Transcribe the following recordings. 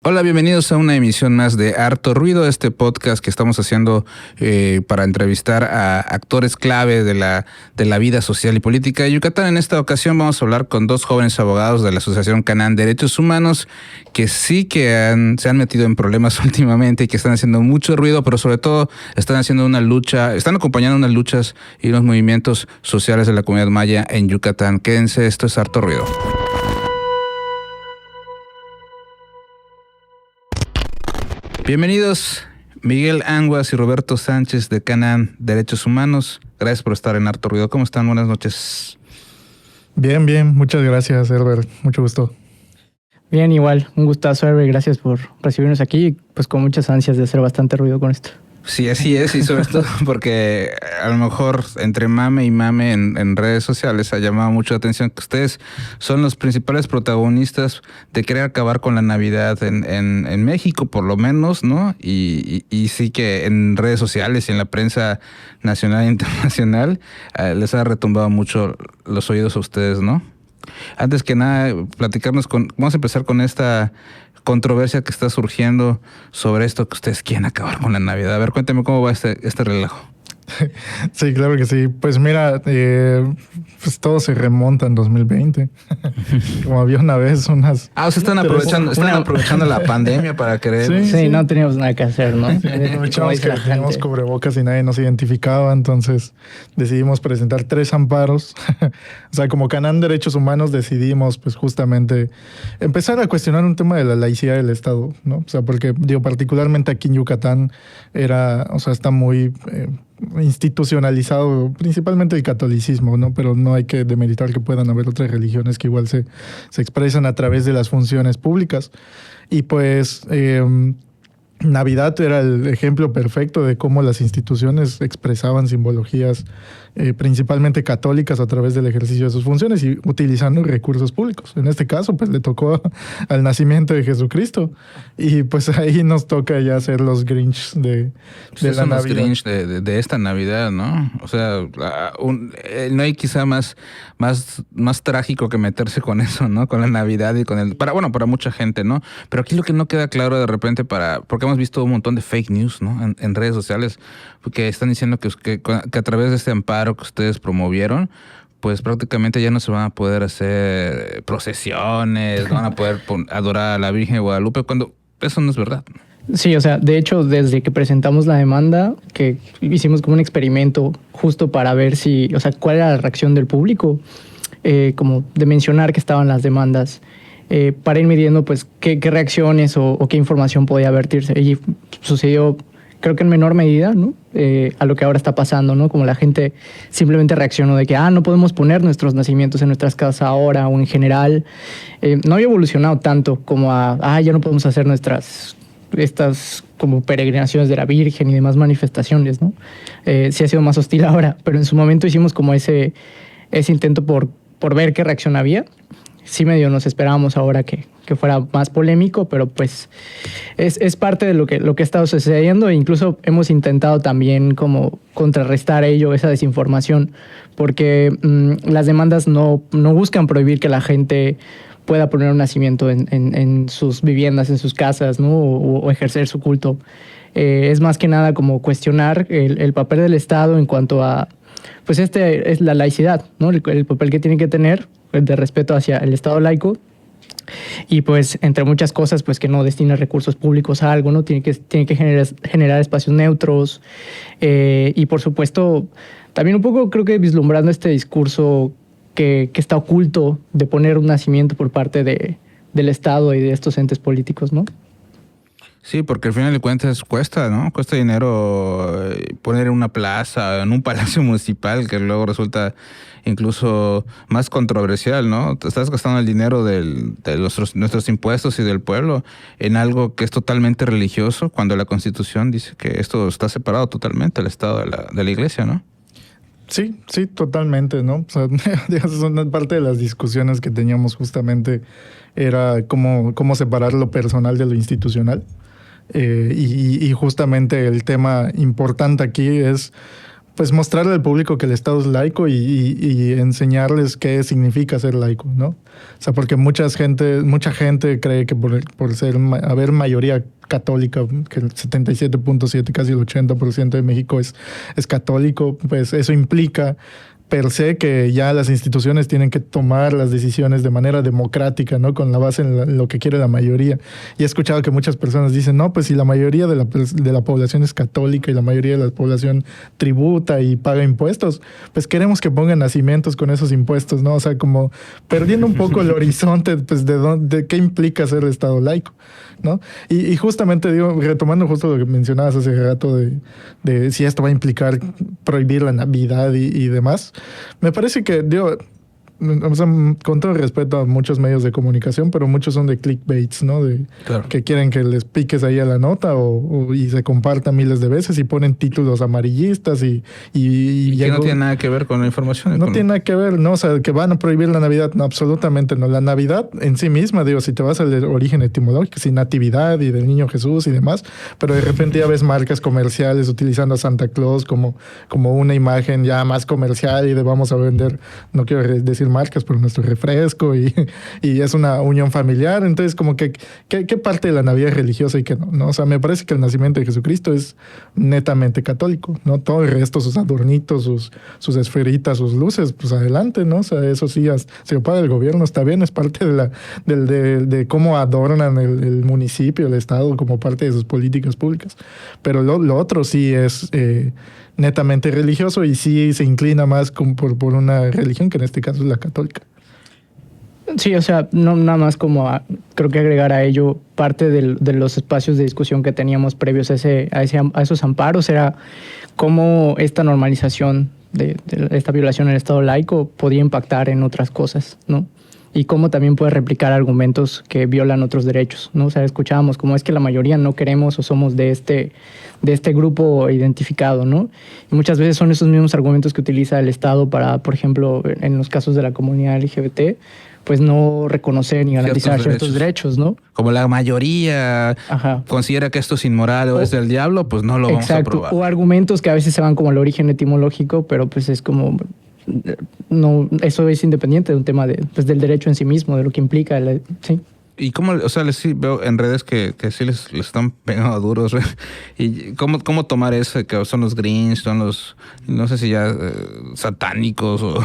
Hola, bienvenidos a una emisión más de Harto Ruido, este podcast que estamos haciendo para entrevistar a actores clave de la vida social y política de Yucatán. En esta ocasión vamos a hablar con dos jóvenes abogados de la Asociación Canaan Derechos Humanos que sí que se han metido en problemas últimamente y que están haciendo mucho ruido, pero sobre todo están haciendo una lucha, están acompañando unas luchas y unos movimientos sociales de la comunidad maya en Yucatán. Quédense, esto es Harto Ruido. Bienvenidos Miguel Anguas y Roberto Sánchez de Canaan Derechos Humanos. Gracias por estar en Harto Ruido. ¿Cómo están? Buenas noches. Bien. Muchas gracias, Herbert. Mucho gusto. Bien, igual. Un gustazo, Herbert. Gracias por recibirnos aquí. Pues con muchas ansias de hacer bastante ruido con esto. Sí, así es, y sobre todo porque a lo mejor entre mame y mame en redes sociales ha llamado mucho la atención que ustedes son los principales protagonistas de querer acabar con la Navidad en México, por lo menos, ¿no? Y sí que en redes sociales y en la prensa nacional e internacional les ha retumbado mucho los oídos a ustedes, ¿no? Antes que nada, vamos a empezar con esta controversia que está surgiendo sobre esto que ustedes quieren acabar con la Navidad. A ver, cuéntame cómo va este relajo. Sí, claro que sí. Pues mira, pues todo se remonta en 2020. Como había una vez unas... O sea, están aprovechando la pandemia para querer... Sí, no teníamos nada que hacer, ¿no? Aprovechamos que teníamos cubrebocas y nadie nos identificaba, entonces decidimos presentar 3 amparos. O sea, como Canaan Derechos Humanos decidimos pues justamente empezar a cuestionar un tema de la laicidad del Estado, ¿no? O sea, porque digo, particularmente aquí en Yucatán está muy... institucionalizado principalmente el catolicismo, ¿no? Pero no hay que demeritar que puedan haber otras religiones que igual se expresan a través de las funciones públicas. Y pues Navidad era el ejemplo perfecto de cómo las instituciones expresaban simbologías principalmente católicas a través del ejercicio de sus funciones y utilizando recursos públicos. En este caso, pues le tocó al nacimiento de Jesucristo y pues ahí nos toca ya ser los Grinch de la Navidad. Los Grinch de esta Navidad, ¿no? O sea, no hay quizá más trágico que meterse con eso, ¿no? Con la Navidad y para mucha gente, ¿no? Pero aquí lo que no queda claro de repente porque hemos visto un montón de fake news, ¿no? En redes sociales que están diciendo que a través de este amparo que ustedes promovieron, pues prácticamente ya no se van a poder hacer procesiones, no van a poder adorar a la Virgen de Guadalupe, cuando eso no es verdad. Sí, o sea, de hecho, desde que presentamos la demanda, que hicimos como un experimento justo para ver cuál era la reacción del público, como de mencionar que estaban las demandas, para ir midiendo pues qué reacciones o qué información podía vertirse. Y sucedió, creo que en menor medida, ¿no? A lo que ahora está pasando, ¿no? Como la gente simplemente reaccionó de que no podemos poner nuestros nacimientos en nuestras casas ahora o en general. No había evolucionado tanto como ya no podemos hacer estas como peregrinaciones de la Virgen y demás manifestaciones, ¿no? Sí ha sido más hostil ahora, pero en su momento hicimos como ese intento por ver qué reacción había. Sí medio nos esperábamos ahora que fuera más polémico, pero pues es parte de lo que ha estado sucediendo e incluso hemos intentado también como contrarrestar esa desinformación, porque las demandas no buscan prohibir que la gente pueda poner un nacimiento en sus viviendas, en sus casas, ¿no? O ejercer su culto. Es más que nada como cuestionar el papel del Estado en cuanto a pues es la laicidad, ¿no? El papel que tiene que tener de respeto hacia el Estado laico y pues entre muchas cosas pues que no destina recursos públicos a algo, ¿no? Tiene que generar espacios neutros y por supuesto también un poco creo que vislumbrando este discurso que está oculto de poner un nacimiento por parte del Estado y de estos entes políticos, ¿no? Sí, porque al final de cuentas cuesta, ¿no? Cuesta dinero poner en una plaza, en un palacio municipal, que luego resulta incluso más controversial, ¿no? Te estás gastando el dinero de nuestros impuestos y del pueblo en algo que es totalmente religioso, cuando la Constitución dice que esto está separado totalmente del Estado de la Iglesia, ¿no? Sí, totalmente, ¿no? O sea, una parte de las discusiones que teníamos justamente era cómo separar lo personal de lo institucional. Y justamente el tema importante aquí es pues mostrarle al público que el Estado es laico y enseñarles qué significa ser laico, ¿no? O sea, porque mucha gente cree que por haber mayoría católica, que el 77.7, casi el 80% de México es católico, pues eso implica per se que ya las instituciones tienen que tomar las decisiones de manera democrática, ¿no? Con la base en lo que quiere la mayoría. Y he escuchado que muchas personas dicen, no, pues si la mayoría de la población es católica y la mayoría de la población tributa y paga impuestos, pues queremos que pongan nacimientos con esos impuestos, ¿no? O sea, como perdiendo un poco el horizonte, pues de qué implica ser Estado laico, ¿no? Y justamente, digo, retomando justo lo que mencionabas hace rato de si esto va a implicar prohibir la Navidad y demás, me parece que, digo, o sea, con todo respeto a muchos medios de comunicación, pero muchos son de clickbaits, ¿no? Claro. Que quieren que les piques ahí a la nota y se comparta miles de veces y ponen títulos amarillistas y que no tiene nada que ver con la información. No tiene nada que ver, ¿no? O sea, que van a prohibir la Navidad. No, absolutamente no. La Navidad en sí misma, digo, si te vas al origen etimológico, sin natividad y del niño Jesús y demás, pero de repente ya ves marcas comerciales utilizando a Santa Claus como una imagen ya más comercial y de vamos a vender, no quiero decir marcas, pero nuestro refresco y es una unión familiar. Entonces, como que ¿qué parte de la Navidad es religiosa y qué no? O sea, me parece que el nacimiento de Jesucristo es netamente católico, ¿no? Todo el resto, sus adornitos, sus esferitas, sus luces, pues adelante, ¿no? O sea, eso sí, se lo paga el gobierno, está bien, es parte de cómo adornan el municipio, el estado, como parte de sus políticas públicas. Pero lo otro sí es netamente religioso y sí se inclina más por una religión que en este caso es la católica. Sí, o sea, no nada más creo que agregar a ello parte de los espacios de discusión que teníamos previos a esos amparos era cómo esta normalización de esta violación del Estado laico podía impactar en otras cosas, ¿no? Y cómo también puede replicar argumentos que violan otros derechos, ¿no? O sea, escuchábamos cómo es que la mayoría no queremos o somos de este grupo identificado, ¿no? Y muchas veces son esos mismos argumentos que utiliza el Estado para, por ejemplo, en los casos de la comunidad LGBT, pues no reconocer ni garantizar ciertos derechos, ¿no? Como la mayoría considera que esto es inmoral o es del diablo, pues no lo vamos a aprobar. O argumentos que a veces se van como al origen etimológico, pero pues es como... No, eso es independiente de un tema del derecho en sí mismo, de lo que implica, sí. Y cómo, o sea, sí veo en redes que sí les están pegando duros. Y cómo tomar eso, que son los Grinch, son los, no sé si ya satánicos, o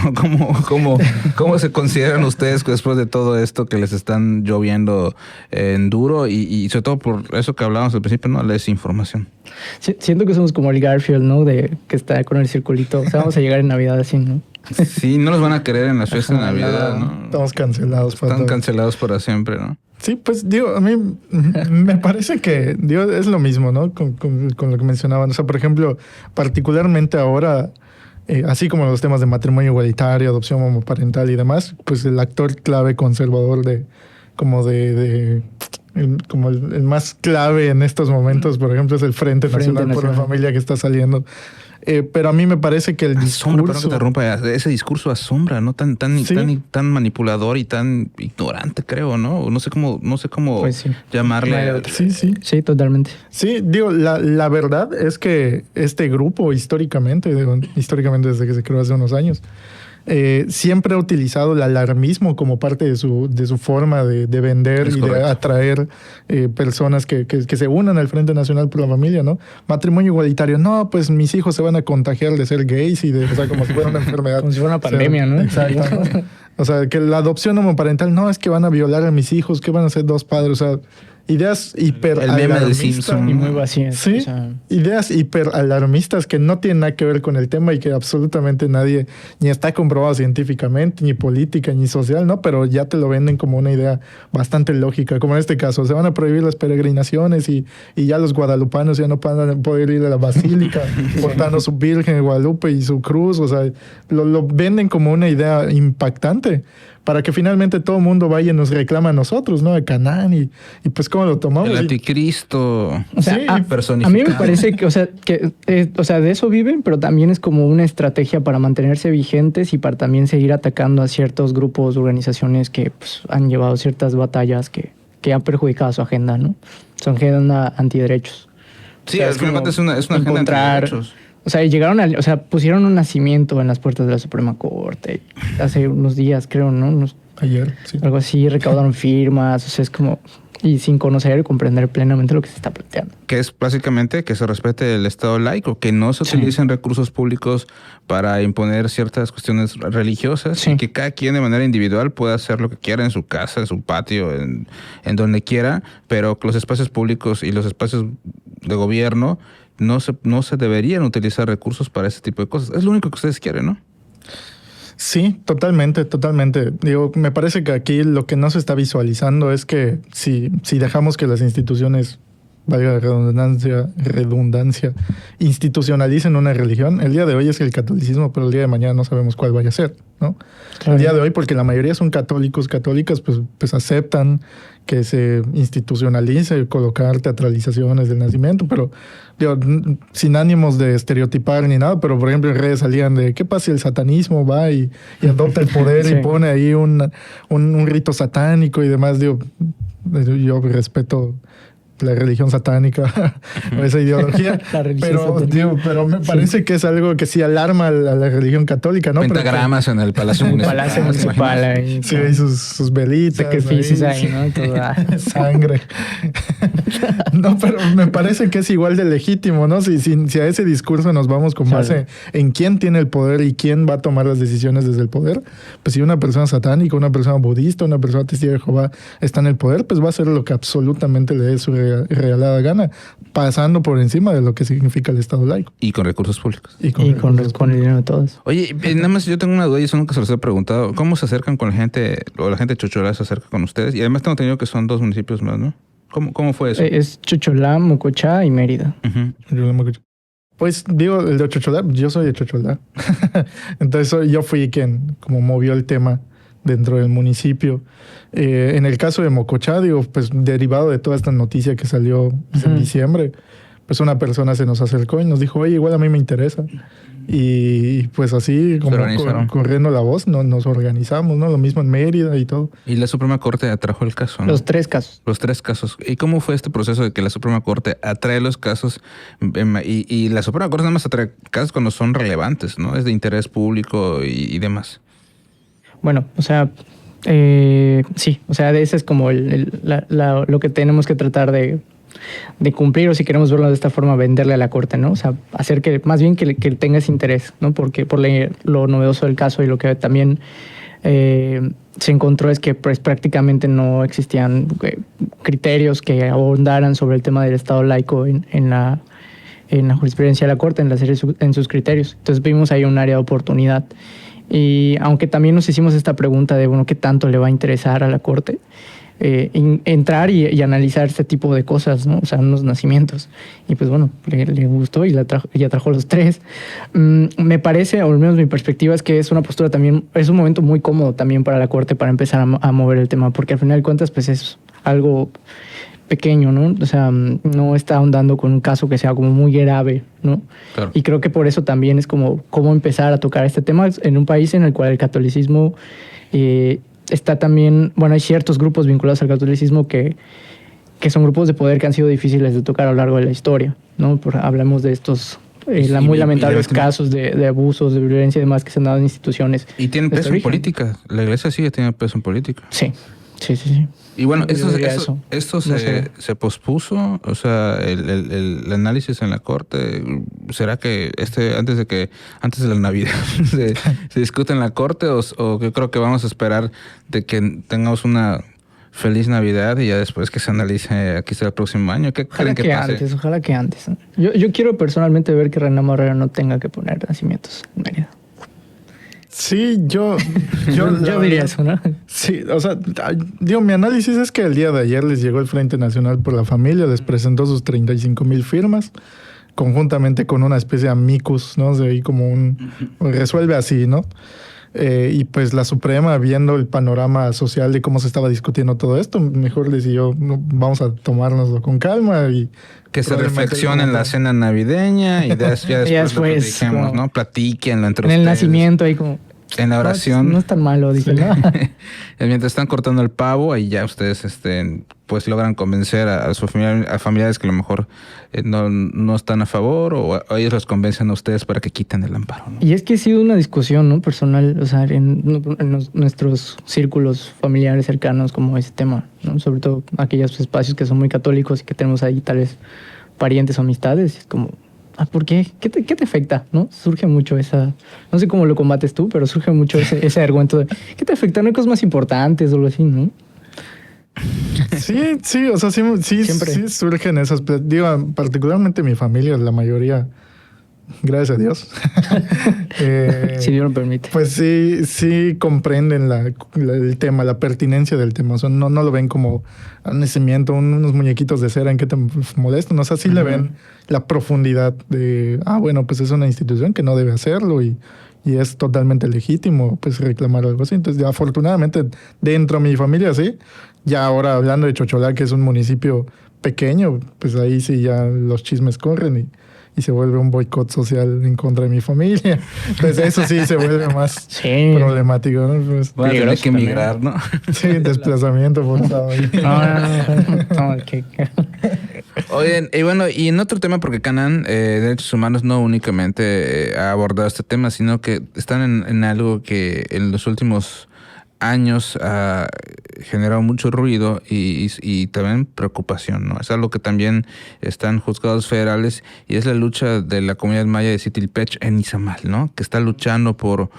cómo se consideran ustedes después de todo esto que les están lloviendo en duro y sobre todo por eso que hablábamos al principio, ¿no? La desinformación. Sí, siento que somos como el Garfield, ¿no? Que está con el circulito. O sea, vamos a llegar en Navidad así, ¿no? Sí, no los van a querer en la fiesta de Navidad, ¿no? Estamos cancelados. Están cancelados para siempre, ¿no? Sí, pues, digo, a mí me parece que, digo, es lo mismo, ¿no? Con lo que mencionaban. O sea, por ejemplo, particularmente ahora, así como los temas de matrimonio igualitario, adopción homoparental y demás, pues el actor clave conservador como el más clave en estos momentos, por ejemplo, es el Frente Nacional por la Familia que está saliendo. Pero a mí me parece que el discurso... Perdón que te interrumpa, ese discurso asombra, ¿no? Tan manipulador y tan ignorante, creo, ¿no? No sé cómo pues sí, llamarle. Sí, totalmente. Sí, digo, la verdad es que este grupo históricamente desde que se creó hace unos años, siempre ha utilizado el alarmismo como parte de su forma de vender y de atraer personas que se unan al Frente Nacional por la Familia, ¿no? Matrimonio igualitario, no, pues mis hijos se van a contagiar de ser gays o sea, como si fuera una enfermedad. Como si fuera una pandemia, ¿no? Exacto, ¿no? O sea, que la adopción homoparental, no, es que van a violar a mis hijos, que van a ser dos padres, o sea... Ideas hiperalarmistas. Y muy vacías. Sí, o sea, ideas hiperalarmistas que no tienen nada que ver con el tema y que absolutamente nadie ni está comprobado científicamente, ni política, ni social, ¿no? Pero ya te lo venden como una idea bastante lógica, como en este caso. Se van a prohibir las peregrinaciones y ya los guadalupanos ya no van a poder ir a la basílica portando su Virgen de Guadalupe y su cruz. O sea, lo venden como una idea impactante para que finalmente todo el mundo vaya y nos reclama a nosotros, ¿no? A Canaán y pues cómo lo tomamos. El anticristo. O sea, personificado. A mí me parece que, de eso viven, pero también es como una estrategia para mantenerse vigentes y para también seguir atacando a ciertos grupos, organizaciones que pues, han llevado ciertas batallas que han perjudicado su agenda, ¿no? Su agenda antiderechos. Sí, es una agenda antiderechos. O sea, o sea, pusieron un nacimiento en las puertas de la Suprema Corte hace unos días, creo, ¿no? Ayer, sí. Algo así, recaudaron firmas, o sea, es como... Y sin conocer y comprender plenamente lo que se está planteando. Que es básicamente que se respete el Estado laico, que no se utilicen recursos públicos para imponer ciertas cuestiones religiosas y que cada quien de manera individual pueda hacer lo que quiera en su casa, en su patio, en donde quiera, pero que los espacios públicos y los espacios de gobierno no se deberían utilizar recursos para ese tipo de cosas. Es lo único que ustedes quieren, ¿no? Sí, totalmente. Digo, me parece que aquí lo que no se está visualizando es que si dejamos que las instituciones, valga la redundancia, institucionalicen una religión, el día de hoy es el catolicismo, pero el día de mañana no sabemos cuál vaya a ser, ¿no? Claro. El día de hoy, porque la mayoría son católicas, pues aceptan que se institucionalice, colocar teatralizaciones del nacimiento, pero digo, sin ánimos de estereotipar ni nada, pero por ejemplo en redes salían de ¿qué pasa si el satanismo va y adopta el poder y pone ahí un rito satánico y demás? Yo respeto la religión satánica o esa ideología, pero me parece que es algo que sí alarma a la religión católica, ¿no? Pentagramas en el Palacio Municipal. Palacio Municipal ahí. Sí, hay sus velitas. Sacrificios ahí, ¿no? Sangre. No, pero me parece que es igual de legítimo, ¿no? Si a ese discurso nos vamos con base en quién tiene el poder y quién va a tomar las decisiones desde el poder, pues si una persona satánica, una persona budista, una persona testigo de Jehová está en el poder, pues va a hacer lo que absolutamente le dé su regalada gana, pasando por encima de lo que significa el Estado laico. Y con recursos públicos. Y con el dinero de todos. Oye, nada más yo tengo una duda y eso nunca se los he preguntado. ¿Cómo se acercan con la gente, o la gente de Chocholá se acerca con ustedes? Y además tengo entendido que son 2 municipios más, ¿no? ¿Cómo fue eso? Es Chocholá, Mocochá y Mérida. Pues digo, el de Chocholá, yo soy de Chocholá. Entonces yo fui quien como movió el tema dentro del municipio. En el caso de Mocochá, digo, pues derivado de toda esta noticia que salió en diciembre, pues una persona se nos acercó y nos dijo, oye, igual a mí me interesa. Y pues así, como corriendo la voz, nos organizamos, ¿no? Lo mismo en Mérida y todo. Y la Suprema Corte atrajo el caso, ¿no? Los 3 casos. Los 3 casos. ¿Y cómo fue este proceso de que la Suprema Corte atrae los casos? Y la Suprema Corte nada más atrae casos cuando son relevantes, ¿no? Es de interés público y demás. Bueno, o sea, sí, o sea, ese es como lo que tenemos que tratar de cumplir, o si queremos verlo de esta forma, venderle a la Corte, ¿no? O sea, hacer que, más bien que tengas interés, ¿no? Porque por lo novedoso del caso y lo que también se encontró es que pues prácticamente no existían criterios que ahondaran sobre el tema del Estado laico en la jurisprudencia de la Corte, en sus criterios. Entonces vimos ahí un área de oportunidad. Y aunque también nos hicimos esta pregunta de, bueno, ¿qué tanto le va a interesar a la Corte? Entrar y analizar este tipo de cosas, ¿no? O sea, unos nacimientos. Y pues bueno, le gustó y atrajo los 3. Me parece, o al menos mi perspectiva, es que es una postura también, es un momento muy cómodo también para la Corte para empezar a mover el tema, porque al final de cuentas, pues es algo pequeño, ¿no? O sea, no está ahondando con un caso que sea como muy grave, ¿no? Claro. Y creo que por eso también es como cómo empezar a tocar este tema en un país en el cual el catolicismo está también, bueno, hay ciertos grupos vinculados al catolicismo que son grupos de poder que han sido difíciles de tocar a lo largo de la historia, ¿no? Hablamos de estos muy lamentables casos de abusos, de violencia y demás que se han dado en instituciones. Y tienen peso en política. La iglesia sigue teniendo peso en política. Sí. Y bueno, esto se pospuso, o sea, el análisis en la Corte, ¿será que antes de la Navidad se discute en la Corte o yo creo que vamos a esperar de que tengamos una feliz Navidad y ya después que se analice aquí será el próximo año? ¿Qué creen que pase? Ojalá que antes. Yo quiero personalmente ver que Renan Barrera no tenga que poner nacimientos en Mérida. Sí, yo diría eso, ¿no? Sí, o sea, digo, mi análisis es que el día de ayer les llegó el Frente Nacional por la Familia, les presentó sus 35,000 firmas, conjuntamente con una especie de amicus, ¿no? O sea, ahí como resuelve así, ¿no? Y pues la Suprema, viendo el panorama social de cómo se estaba discutiendo todo esto, mejor decidió, vamos a tomárnoslo con calma y... Que se reflexione en la cena navideña y ya después lo platicamos, ¿no? Platíquenlo entre ustedes. En el nacimiento ahí como... En la oración. No es tan malo, dije, ¿no? Mientras están cortando el pavo, ahí ya ustedes pues logran convencer a sus familiares que a lo mejor no están a favor, o ellos los convencen a ustedes para que quiten el amparo, ¿no? Y es que ha sido una discusión, ¿no? Personal, o sea, en nuestros círculos familiares cercanos, como ese tema, ¿no? Sobre todo aquellos espacios que son muy católicos y que tenemos ahí tal vez parientes o amistades. Es como, ¿por qué? ¿Qué te afecta? ¿No? Surge mucho no sé cómo lo combates tú, pero surge mucho ese argumento de, ¿qué te afecta? ¿No hay cosas más importantes o algo así, no? Sí, o sea, sí surgen esas, digo, particularmente mi familia, la mayoría, gracias a Dios. Si Dios lo permite. Pues sí comprenden el tema, la pertinencia del tema. O sea, no lo ven como un nacimiento, unos muñequitos de cera en que te molestan. O sea, sí le ven la profundidad de, bueno, pues es una institución que no debe hacerlo y es totalmente legítimo pues reclamar algo así. Entonces, ya, afortunadamente, dentro de mi familia, sí. Ya ahora hablando de Chocholá, que es un municipio pequeño, pues ahí sí ya los chismes corren y se vuelve un boicot social en contra de mi familia. Entonces eso sí se vuelve más problemático, ¿no? Pues, van a tener que emigrar, ¿no? Sí, desplazamiento forzado. Oigan, y bueno, y en otro tema, porque Canaan Derechos Humanos no únicamente ha abordado este tema, sino que están en algo que en los últimos años ha generado mucho ruido y también preocupación, ¿no? Es algo que también están juzgados federales, y es la lucha de la comunidad maya de Sitilpech en Izamal, ¿no? Que está luchando por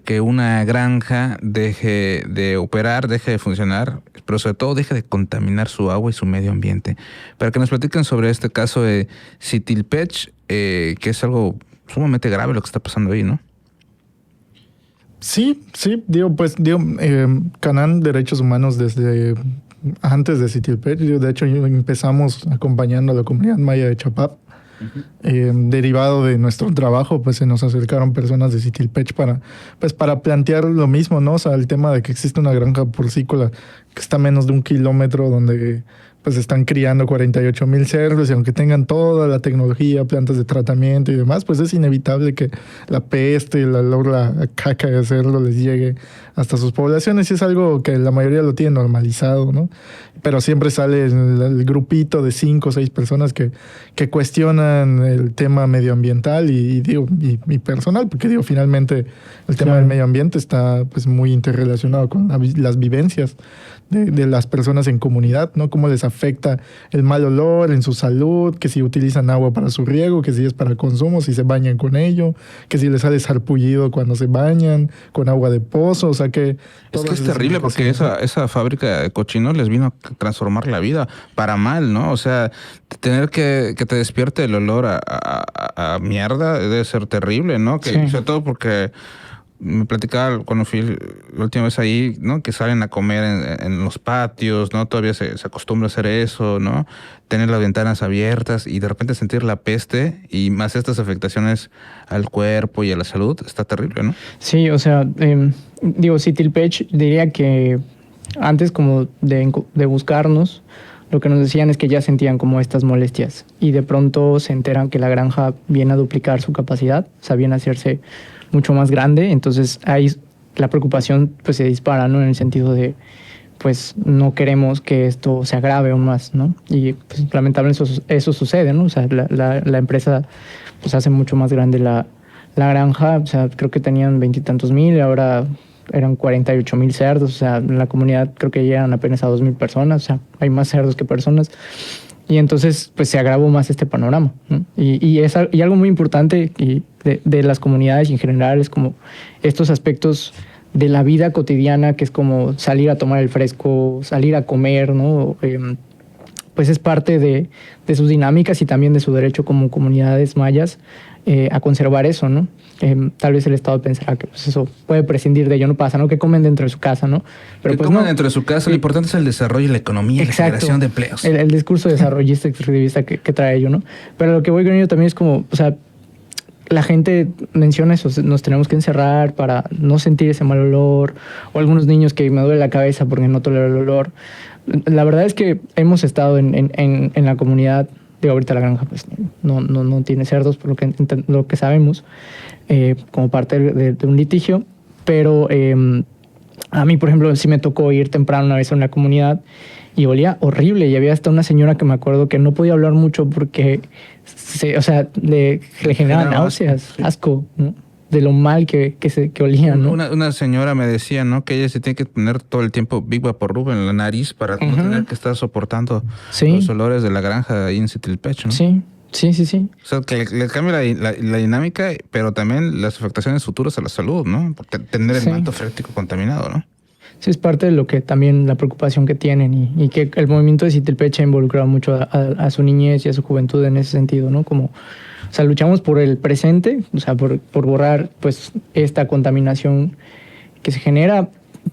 que una granja deje de operar, deje de funcionar, pero sobre todo deje de contaminar su agua y su medio ambiente. Para que nos platiquen sobre este caso de Sitilpech, que es algo sumamente grave lo que está pasando ahí, ¿no? Sí, Canaan Derechos Humanos desde antes de Sitilpech, de hecho empezamos acompañando a la comunidad maya de Chapap. Derivado de nuestro trabajo, pues se nos acercaron personas de Sitilpech para plantear lo mismo, ¿no? O sea, el tema de que existe una granja porcícola que está a menos de 1 kilómetro donde pues están criando 48,000 cerdos, y aunque tengan toda la tecnología, plantas de tratamiento y demás, pues es inevitable que la peste y la caca de cerdo les llegue hasta sus poblaciones, y es algo que la mayoría lo tiene normalizado, ¿no? Pero siempre sale el grupito de 5 o 6 personas que cuestionan el tema medioambiental y personal, porque finalmente el tema del medio ambiente está pues muy interrelacionado con las vivencias de las personas en comunidad, ¿no? Cómo les afecta el mal olor en su salud, que si utilizan agua para su riego, que si es para consumo, si se bañan con ello, que si les sale sarpullido cuando se bañan con agua de pozo, o sea que... Es que es terrible porque esa fábrica de cochinos les vino a transformar la vida para mal, ¿no? O sea, tener que te despierte el olor a mierda debe ser terrible, ¿no? Sobre todo porque... Me platicaba cuando fui la última vez ahí, ¿no? Que salen a comer en los patios, ¿no? Todavía se acostumbra a hacer eso, ¿no? Tener las ventanas abiertas y de repente sentir la peste y más estas afectaciones al cuerpo y a la salud, está terrible, ¿no? Sí, o sea, Sitilpech diría que antes como de buscarnos, lo que nos decían es que ya sentían como estas molestias y de pronto se enteran que la granja viene a duplicar su capacidad, o sea, viene a hacerse mucho más grande, entonces ahí la preocupación pues se dispara, ¿no? En el sentido de pues no queremos que esto se agrave aún más, ¿no? Y pues lamentablemente eso sucede, ¿no? O sea, la empresa pues hace mucho más grande la granja, o sea, creo que tenían 20 y tantos mil, ahora eran 48,000 cerdos, o sea, en la comunidad creo que llegan apenas a 2,000 personas, o sea, hay más cerdos que personas. Y entonces, pues se agravó más este panorama, ¿no? Y algo muy importante de las comunidades y en general es como estos aspectos de la vida cotidiana, que es como salir a tomar el fresco, salir a comer, ¿no? Pues es parte de sus dinámicas y también de su derecho como comunidades mayas a conservar eso, ¿no? Tal vez el Estado pensará que pues eso puede prescindir de ello, no pasa, ¿no? Que comen dentro de su casa, ¿no? Pero que pues comen dentro de su casa, lo importante es el desarrollo y la economía, la generación de empleos. El discurso desarrollista, extractivista que trae ello, ¿no? Pero lo que voy con ello también es como, o sea, la gente menciona eso, nos tenemos que encerrar para no sentir ese mal olor, o algunos niños que me duele la cabeza porque no tolero el olor. La verdad es que hemos estado en la comunidad Digo, ahorita la granja pues no tiene cerdos, por lo que sabemos, como parte de un litigio. Pero a mí, por ejemplo, sí me tocó ir temprano una vez a una comunidad y olía horrible. Y había hasta una señora que me acuerdo que no podía hablar mucho porque le generaba náuseas, asco, ¿no? De lo mal que olía, ¿no? Una señora me decía, ¿no? Que ella se tiene que poner todo el tiempo Big Vaporub en la nariz para no tener que estar soportando los olores de la granja ahí en Citilpech, ¿no? Sí. O sea, que le cambia la dinámica, pero también las afectaciones futuras a la salud, ¿no? Porque tener el manto freático contaminado, ¿no? Sí, es parte de lo que también la preocupación que tienen y que el movimiento de Citilpech ha involucrado mucho a su niñez y a su juventud en ese sentido, ¿no? Como, o sea, luchamos por el presente, o sea, por borrar pues esta contaminación que se genera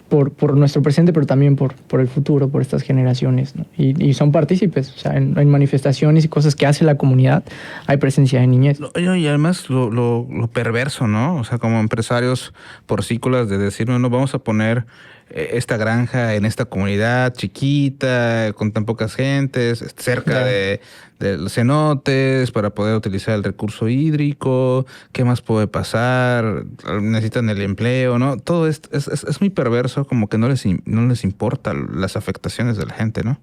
por nuestro presente, pero también por el futuro, por estas generaciones, ¿no? Y son partícipes, o sea, en manifestaciones y cosas que hace la comunidad, hay presencia de niñez. Y además lo perverso, ¿no? O sea, como empresarios porcícolas de decir, no, vamos a poner esta granja en esta comunidad chiquita, con tan pocas gentes, cerca de los cenotes, para poder utilizar el recurso hídrico. ¿Qué más puede pasar? Necesitan el empleo, ¿no? Todo esto es muy perverso, como que no les importa las afectaciones de la gente, ¿no?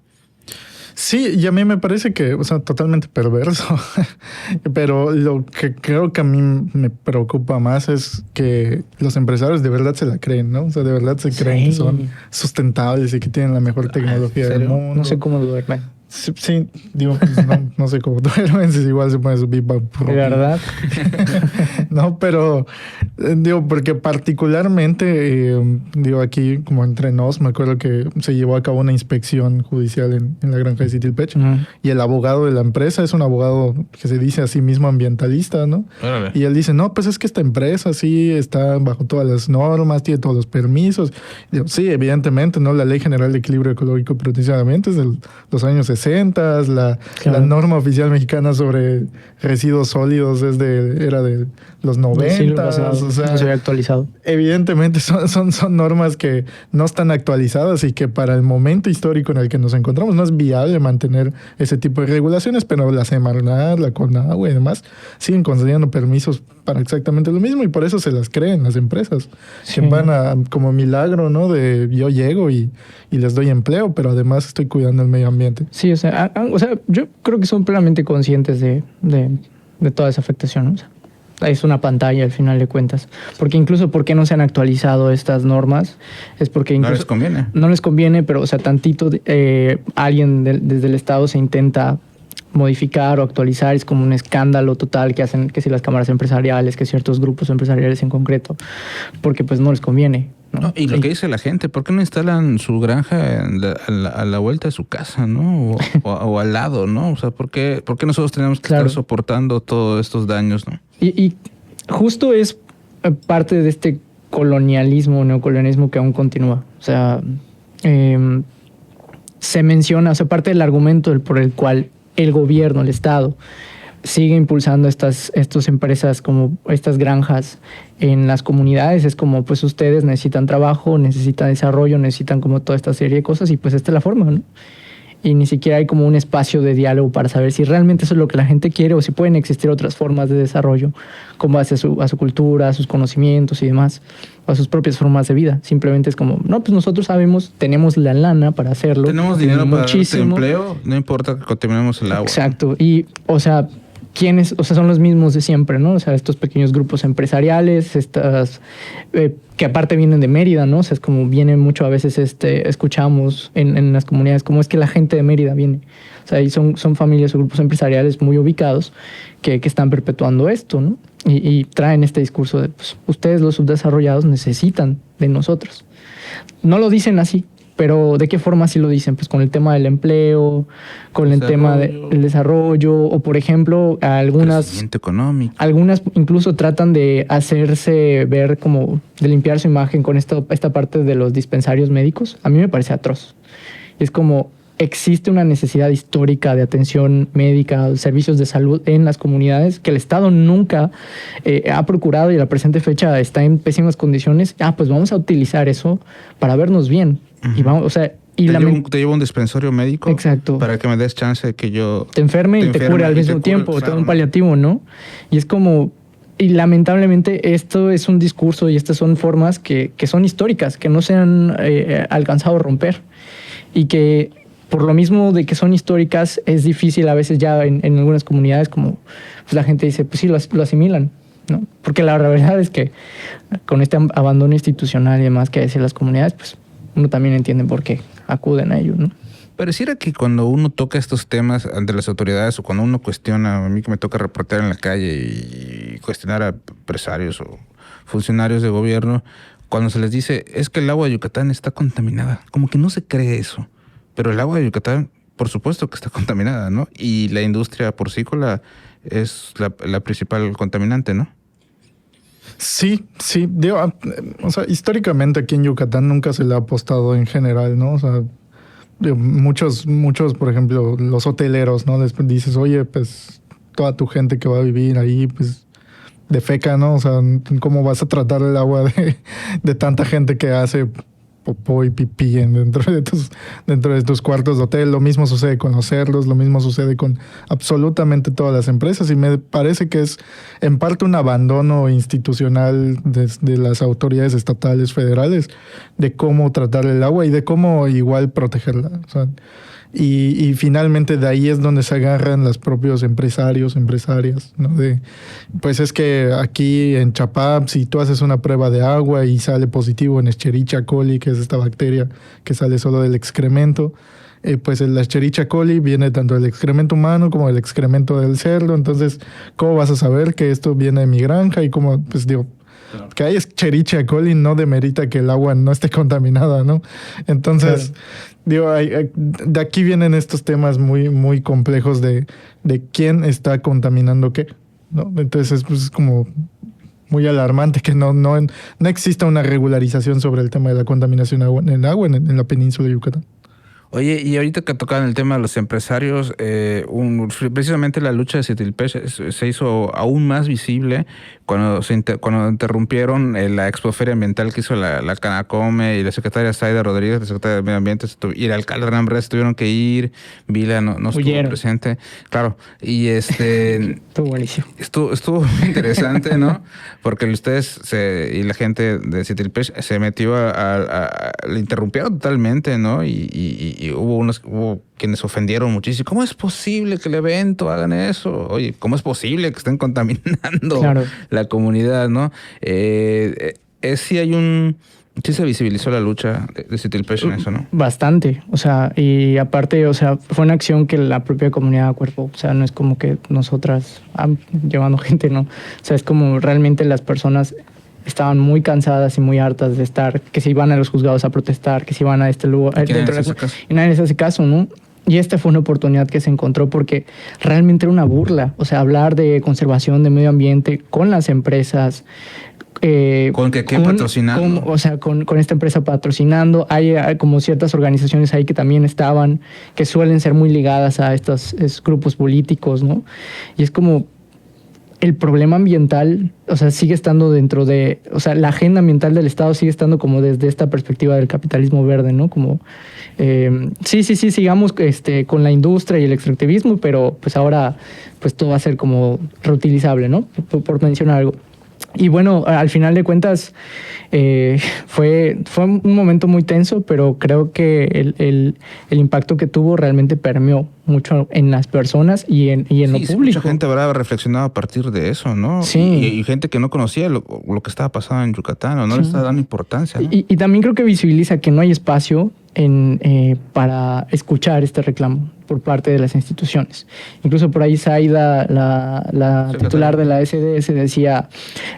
Sí, y a mí me parece que, o sea, totalmente perverso. Pero lo que creo que a mí me preocupa más es que los empresarios de verdad se la creen, ¿no? O sea, de verdad se creen que son sustentables y que tienen la mejor tecnología del mundo. No sé cómo duermen. Sí, digo, pues no sé cómo duermen, si igual se pone su pipa. ¿De verdad? No, pero digo, porque particularmente, digo, aquí como entre nos, me acuerdo que se llevó a cabo una inspección judicial en la granja de Citilpech, y el abogado de la empresa es un abogado que se dice a sí mismo ambientalista, ¿no? Órale. Y él dice, no, pues es que esta empresa sí está bajo todas las normas, tiene todos los permisos. Digo, sí, evidentemente, ¿no? La Ley General de Equilibrio Ecológico y Protección del Ambiente es de los años 60, la norma oficial mexicana sobre residuos sólidos era de los 90, o sea, no se había actualizado. Evidentemente son normas que no están actualizadas y que para el momento histórico en el que nos encontramos no es viable mantener ese tipo de regulaciones, pero la Semarnat, la Conagua y demás siguen concediendo permisos para exactamente lo mismo y por eso se las creen las empresas, que van como milagro, ¿no? De yo llego y les doy empleo, pero además estoy cuidando el medio ambiente. Sí, o sea, yo creo que son plenamente conscientes de toda esa afectación, ¿no? O sea, es una pantalla al final de cuentas. Porque incluso, ¿por qué no se han actualizado estas normas? Es porque incluso... No les conviene. No les conviene, pero, o sea, tantito alguien desde el Estado se intenta modificar o actualizar, es como un escándalo total que hacen, que si las cámaras empresariales, que ciertos grupos empresariales en concreto, porque pues no les conviene, ¿no? No, y lo que dice la gente, ¿por qué no instalan su granja a la vuelta de su casa, ¿no? O al lado, ¿no? O sea, ¿por qué nosotros tenemos que estar soportando todos estos daños, ¿no? Y justo es parte de este colonialismo, neocolonialismo que aún continúa. O sea, se menciona, o sea, parte del argumento por el cual el gobierno, el Estado, sigue impulsando estas empresas, como estas granjas en las comunidades. Es como, pues ustedes necesitan trabajo, necesitan desarrollo, necesitan como toda esta serie de cosas y pues esta es la forma, ¿no? Y ni siquiera hay como un espacio de diálogo para saber si realmente eso es lo que la gente quiere o si pueden existir otras formas de desarrollo con base a su cultura, a sus conocimientos y demás, o a sus propias formas de vida. Simplemente es como, no, pues nosotros sabemos, tenemos la lana para hacerlo. Tenemos dinero para darte empleo, no importa que contaminemos el agua. Exacto. Y, o sea, ¿quiénes? O sea, son los mismos de siempre, ¿no? O sea, estos pequeños grupos empresariales, estas que aparte vienen de Mérida, ¿no? O sea, es como viene mucho a veces, escuchamos en las comunidades cómo es que la gente de Mérida viene. O sea, y son familias o grupos empresariales muy ubicados que están perpetuando esto, ¿no? Y traen este discurso de, pues, ustedes los subdesarrollados necesitan de nosotros. No lo dicen así, pero ¿de qué forma sí lo dicen? Pues con el tema del empleo, con el tema del desarrollo, o por ejemplo, crecimiento económico. Algunas incluso tratan de hacerse ver como, de limpiar su imagen con esta parte de los dispensarios médicos. A mí me parece atroz. Es como, existe una necesidad histórica de atención médica, servicios de salud en las comunidades que el Estado nunca ha procurado y a la presente fecha está en pésimas condiciones. Pues vamos a utilizar eso para vernos bien. Y vamos, o sea, Y te llevo un dispensario médico. Exacto. Para que me des chance de que yo te enferme y te cure al mismo tiempo, claro, todo un paliativo, ¿no? Y es como, y lamentablemente esto es un discurso y estas son formas que son históricas, que no se han alcanzado a romper y que por lo mismo de que son históricas es difícil a veces ya en algunas comunidades, como pues la gente dice, pues sí, lo asimilan, ¿no? Porque la verdad es que con este abandono institucional y demás que decir las comunidades, pues uno también entiende por qué acuden a ello, ¿no? Pareciera que cuando uno toca estos temas ante las autoridades o cuando uno cuestiona, a mí que me toca reportear en la calle y cuestionar a empresarios o funcionarios de gobierno, cuando se les dice, es que el agua de Yucatán está contaminada, como que no se cree eso. Pero el agua de Yucatán, por supuesto que está contaminada, ¿no? Y la industria porcícola es la principal contaminante, ¿no? Sí, digo, o sea, históricamente aquí en Yucatán nunca se le ha apostado en general, ¿no? O sea, muchos, por ejemplo, los hoteleros, ¿no? Les dices, oye, pues toda tu gente que va a vivir ahí, pues defeca, ¿no? O sea, ¿cómo vas a tratar el agua de tanta gente que hace popó y pipí dentro de tus cuartos de hotel? Lo mismo sucede con los cerdos, lo mismo sucede con absolutamente todas las empresas y me parece que es en parte un abandono institucional de las autoridades estatales, federales, de cómo tratar el agua y de cómo igual protegerla. O sea, y finalmente de ahí es donde se agarran los propios empresarios, empresarias, ¿no? Pues es que aquí en Chapap, si tú haces una prueba de agua y sale positivo en Escherichia coli, que es esta bacteria que sale solo del excremento, pues la Escherichia coli viene tanto del excremento humano como del excremento del cerdo. Entonces, ¿cómo vas a saber que esto viene de mi granja? Y cómo, pues digo, claro, que hay Escherichia coli no demerita que el agua no esté contaminada, ¿no? Entonces, claro, digo, de aquí vienen estos temas muy, muy complejos de quién está contaminando qué, ¿no? Entonces, pues es como muy alarmante que no exista una regularización sobre el tema de la contaminación en agua en la península de Yucatán. Oye, y ahorita que tocaban el tema de los empresarios, precisamente la lucha de Citilpech se hizo aún más visible cuando interrumpieron la expoferia ambiental que hizo la Canacome y la secretaria Zaida Rodríguez, la secretaria de Medio Ambiente, y el alcalde Hernán Brez tuvieron que ir, Vila no estuvo presente. Claro, y estuvo buenísimo. Estuvo interesante, ¿no? Porque ustedes y la gente de Citilpech se metió le interrumpieron totalmente, ¿no? Y hubo quienes ofendieron muchísimo. ¿Cómo es posible que el evento hagan eso? Oye, ¿cómo es posible que estén contaminando la comunidad, no? Sí se visibilizó la lucha de Citilpech en eso, ¿no? Bastante. O sea, y aparte, o sea, fue una acción que la propia comunidad acuerpó. O sea, no es como que nosotras llevando gente, ¿no? O sea, es como realmente las personas estaban muy cansadas y muy hartas de estar, que se iban a los juzgados a protestar, que se iban a este lugar, y nadie les hace caso, ¿no? Y esta fue una oportunidad que se encontró porque realmente era una burla. O sea, hablar de conservación de medio ambiente con las empresas. ¿Con qué patrocinando? O sea, con esta empresa patrocinando. Hay como ciertas organizaciones ahí que también estaban, que suelen ser muy ligadas a estos grupos políticos, ¿no? Y es como el problema ambiental, o sea, sigue estando dentro de, o sea, la agenda ambiental del Estado sigue estando como desde esta perspectiva del capitalismo verde, ¿no? Como, sí, sigamos con la industria y el extractivismo, pero pues ahora pues todo va a ser como reutilizable, ¿no? Por mencionar algo. Y bueno, al final de cuentas fue un momento muy tenso, pero creo que el impacto que tuvo realmente permeó mucho en las personas y en lo público. Mucha gente habrá reflexionado a partir de eso, ¿no? Sí. Y gente que no conocía lo que estaba pasando en Yucatán o no le estaba dando importancia, ¿no? Y también creo que visibiliza que no hay espacio para escuchar este reclamo por parte de las instituciones. Incluso por ahí Zaida, la titular de la SDS, decía,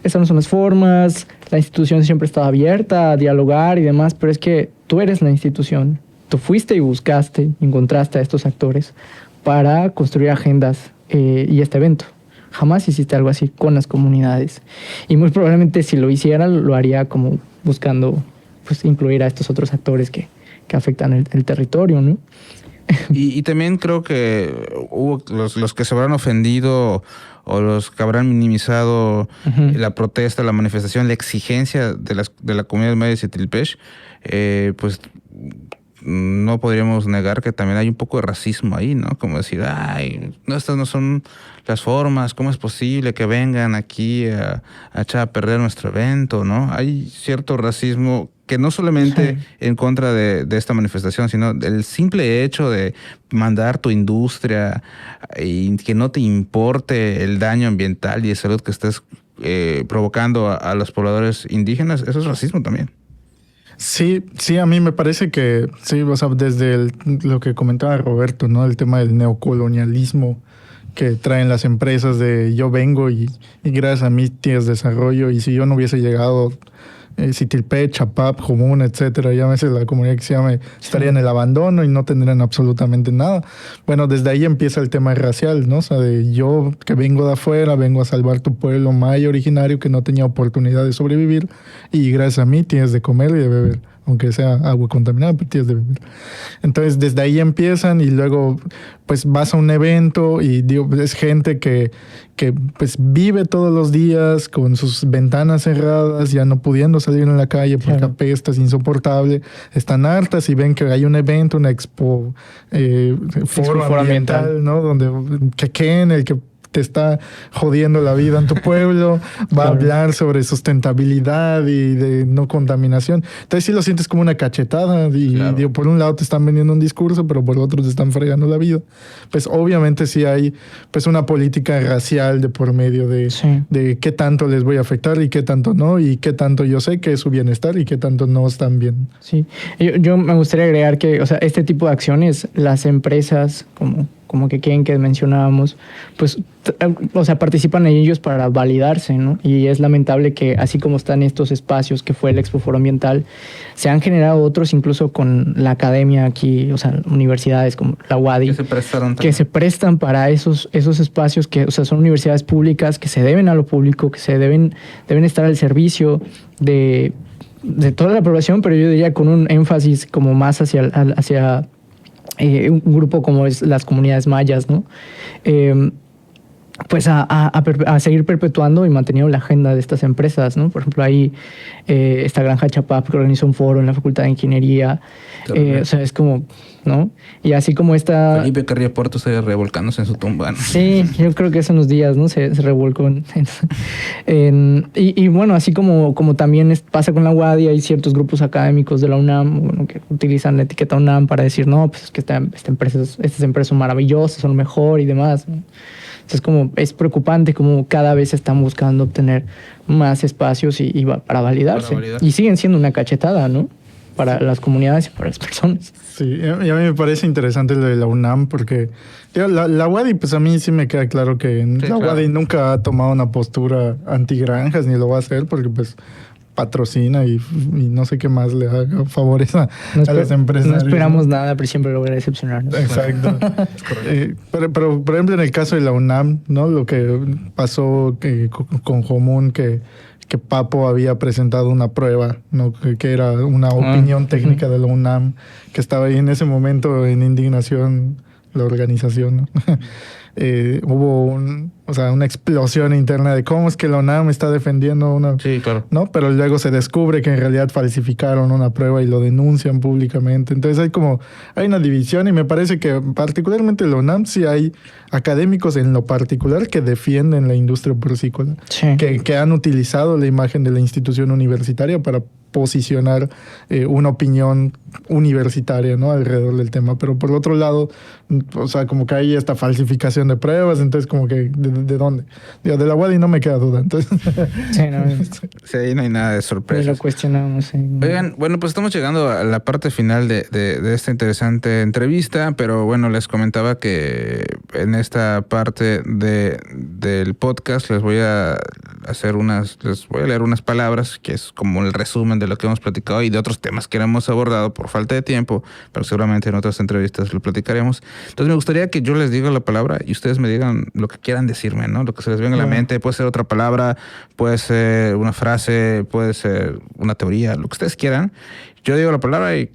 estas no son las formas, la institución siempre estaba abierta a dialogar y demás, pero es que tú eres la institución. Tú fuiste y buscaste, encontraste a estos actores para construir agendas y este evento. Jamás hiciste algo así con las comunidades. Y muy probablemente si lo hiciera, lo haría como buscando pues, incluir a estos otros actores que afectan el territorio, ¿no? Y también creo que hubo los que se habrán ofendido o los que habrán minimizado la protesta, la manifestación, la exigencia de la comunidad maya de Citilpech, pues no podríamos negar que también hay un poco de racismo ahí, ¿no? Como decir, ay, no, estas no son las formas, ¿cómo es posible que vengan aquí a echar a perder nuestro evento, ¿no? Hay cierto racismo que no solamente en contra de esta manifestación, sino del simple hecho de mandar tu industria y que no te importe el daño ambiental y de salud que estés provocando a los pobladores indígenas, eso es racismo también. Sí, sí, a mí me parece que, sí, o sea, desde lo que comentaba Roberto, ¿no? El tema del neocolonialismo que traen las empresas de yo vengo y gracias a mí tienes desarrollo, y si yo no hubiese llegado, Citilpé, Chapap, Jomún, etcétera, llámese la comunidad que se llame, estaría en el abandono y no tendrían absolutamente nada. Bueno, desde ahí empieza el tema racial, ¿no? O sea, de yo que vengo de afuera, vengo a salvar tu pueblo maya originario que no tenía oportunidad de sobrevivir, y gracias a mí tienes de comer y de beber, aunque sea agua contaminada, pero tienes de beber. Entonces, desde ahí empiezan, y luego pues vas a un evento y digo, es gente que pues vive todos los días con sus ventanas cerradas, ya no pudiendo salir en la calle porque apesta, es insoportable, están hartas y ven que hay un evento, una expo, foro ambiental, ¿no? Donde chequen el que te está jodiendo la vida en tu pueblo, va a hablar sobre sustentabilidad y de no contaminación. Entonces sí lo sientes como una cachetada y digo, por un lado te están vendiendo un discurso, pero por otro te están fregando la vida. Pues obviamente sí hay pues una política racial de por medio de qué tanto les voy a afectar y qué tanto no, y qué tanto yo sé que es su bienestar y qué tanto no están bien. Sí, yo me gustaría agregar que, o sea, este tipo de acciones, las empresas como que quieren que mencionábamos, pues, o sea, participan en ellos para validarse, ¿no? Y es lamentable que así como están estos espacios que fue el Expo Foro Ambiental, se han generado otros incluso con la academia aquí, o sea, universidades como la UADY, que se prestan para esos espacios que, o sea, son universidades públicas que se deben a lo público, que se deben estar al servicio de toda la población, pero yo diría con un énfasis como más hacia un grupo como es las comunidades mayas, ¿no? Pues a seguir perpetuando y manteniendo la agenda de estas empresas, ¿no? Por ejemplo, ahí esta Granja Chapap que organizó un foro en la Facultad de Ingeniería. O sea, es como, ¿no? Y así como esta... Felipe Carrillo Puerto estaría revolcándose en su tumba, ¿no? Sí, yo creo que hace unos días, ¿no? Se revolcó. Y bueno, así como también pasa con la UADY, hay ciertos grupos académicos de la UNAM, bueno, que utilizan la etiqueta UNAM para decir, no, pues es que estas empresas son maravillosas, son lo mejor y demás, ¿no? Es preocupante como cada vez están buscando obtener más espacios y para validarse. Y siguen siendo una cachetada, ¿no? Para las comunidades y para las personas. Sí, y a mí me parece interesante lo de la UNAM porque la UADY, pues a mí sí me queda claro que UADY nunca ha tomado una postura antigranjas ni lo va a hacer porque pues patrocina y no sé qué más le haga favores a las empresas. No esperamos nada, pero siempre logra decepcionarnos. Exacto. pero, por ejemplo, en el caso de la UNAM, ¿no? Lo que pasó con Jomún, que Papo había presentado una prueba, ¿no? Que era una opinión técnica de la UNAM, que estaba ahí en ese momento en indignación la organización, ¿no? Hubo una explosión interna de cómo es que la UNAM está defendiendo una... Sí, claro. ¿no? Pero luego se descubre que en realidad falsificaron una prueba y lo denuncian públicamente. Entonces hay una división y me parece que particularmente en la UNAM sí hay académicos en lo particular que defienden la industria porcícola, que han utilizado la imagen de la institución universitaria para posicionar una opinión universitaria, ¿no? Alrededor del tema. Pero por otro lado, o sea, como que hay esta falsificación de pruebas, entonces como que ¿de dónde? Digo, de la UADY no me queda duda, entonces... Sí, ahí no hay nada de sorpresa. Lo cuestionamos. Sí. Oigan, bueno, pues estamos llegando a la parte final de esta interesante entrevista, pero bueno, les comentaba que en esta parte del podcast les voy a leer unas palabras, que es como el resumen de lo que hemos platicado y de otros temas que no hemos abordado por falta de tiempo, pero seguramente en otras entrevistas lo platicaremos. Entonces me gustaría que yo les diga la palabra y ustedes me digan lo que quieran decirme, ¿no? Lo que se les venga a la mente. Puede ser otra palabra, puede ser una frase, puede ser una teoría, lo que ustedes quieran. Yo digo la palabra y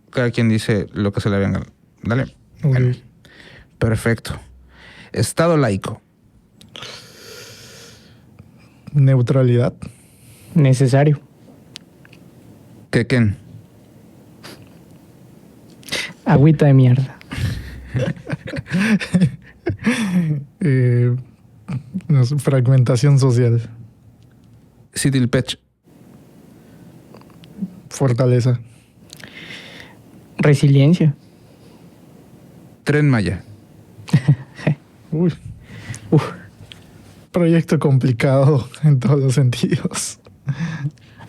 cada quien dice lo que se le venga. Dale. Bueno, perfecto. Estado laico. Neutralidad. Necesario. Quequén. Agüita de mierda. No sé, fragmentación social. Citilpech. Fortaleza. Resiliencia. Tren Maya. Uy, Uf. proyecto complicado en todos los sentidos.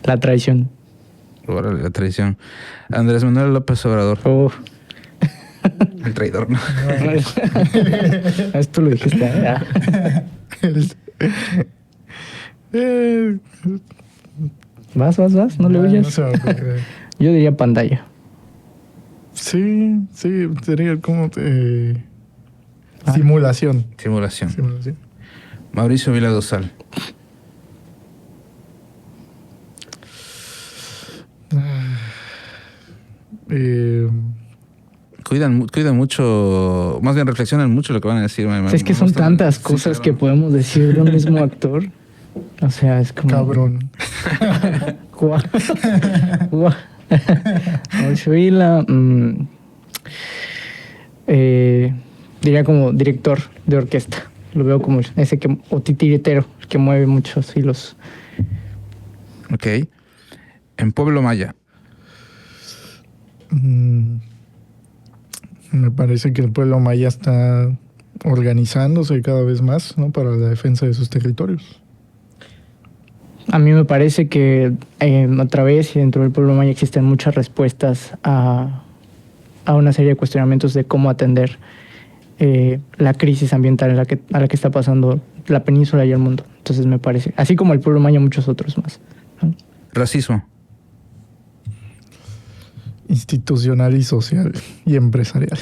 La traición. Órale, la traición. Andrés Manuel López Obrador. Uf. El traidor, ¿no? Esto lo dijiste. Vas. No le oyes. No se me ocurre. Yo diría pantalla. Sí, sería como simulación. Simulación. Simulación. Mauricio Vila Dosal. Cuidan mucho, más bien reflexionan mucho lo que van a decir. Es que son tantas cosas que podemos decir de un mismo actor. O sea, es como... Cabrón. Mauricio Vila, diría como director de orquesta. Lo veo como ese que, o titiritero, que mueve muchos hilos. Ok. En Pueblo Maya. Me parece que el pueblo maya está organizándose cada vez más, ¿no? Para la defensa de sus territorios. A mí me parece que a través y dentro del pueblo maya existen muchas respuestas a una serie de cuestionamientos de cómo atender la crisis ambiental a la que está pasando la península y el mundo. Entonces me parece, así como el pueblo maya, muchos otros más, ¿no? Racismo. Institucional y social y empresarial.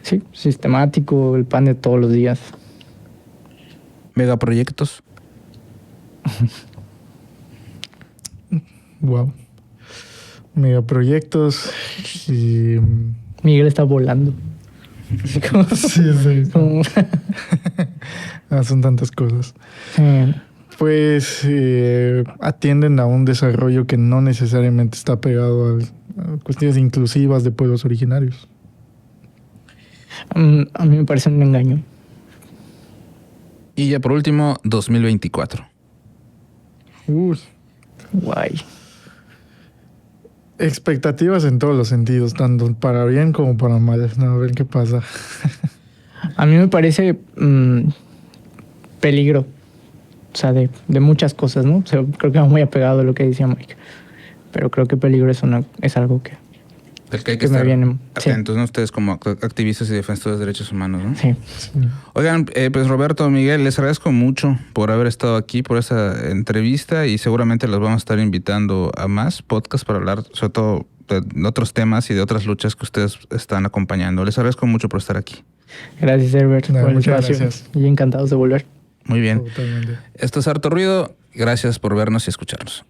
Sí, sistemático, el pan de todos los días. Megaproyectos. Wow. Megaproyectos y... Miguel está volando. Así como- Sí. como- Son tantas cosas. Sí. Pues atienden a un desarrollo que no necesariamente está pegado a cuestiones inclusivas de pueblos originarios. A mí me parece un engaño. Y ya por último, 2024. Uy. Guay. Expectativas en todos los sentidos, tanto para bien como para mal. No, a ver qué pasa. A mí me parece peligro. O sea, de muchas cosas, ¿no? O sea, creo que va muy apegado a lo que decía Mike. Pero creo que peligro es algo que Del que hay que que me estar viene. Sí. atentos, ¿no? Ustedes como activistas y defensores de derechos humanos, ¿no? Sí. Oigan, pues Roberto, Miguel, les agradezco mucho por haber estado aquí, por esta entrevista y seguramente los vamos a estar invitando a más podcasts para hablar sobre todo de otros temas y de otras luchas que ustedes están acompañando. Les agradezco mucho por estar aquí. Gracias, Herbert, No, por el muchas espacio. gracias. Y encantados de volver. Muy bien. Totalmente. Esto es Harto Ruido. Gracias por vernos y escucharnos.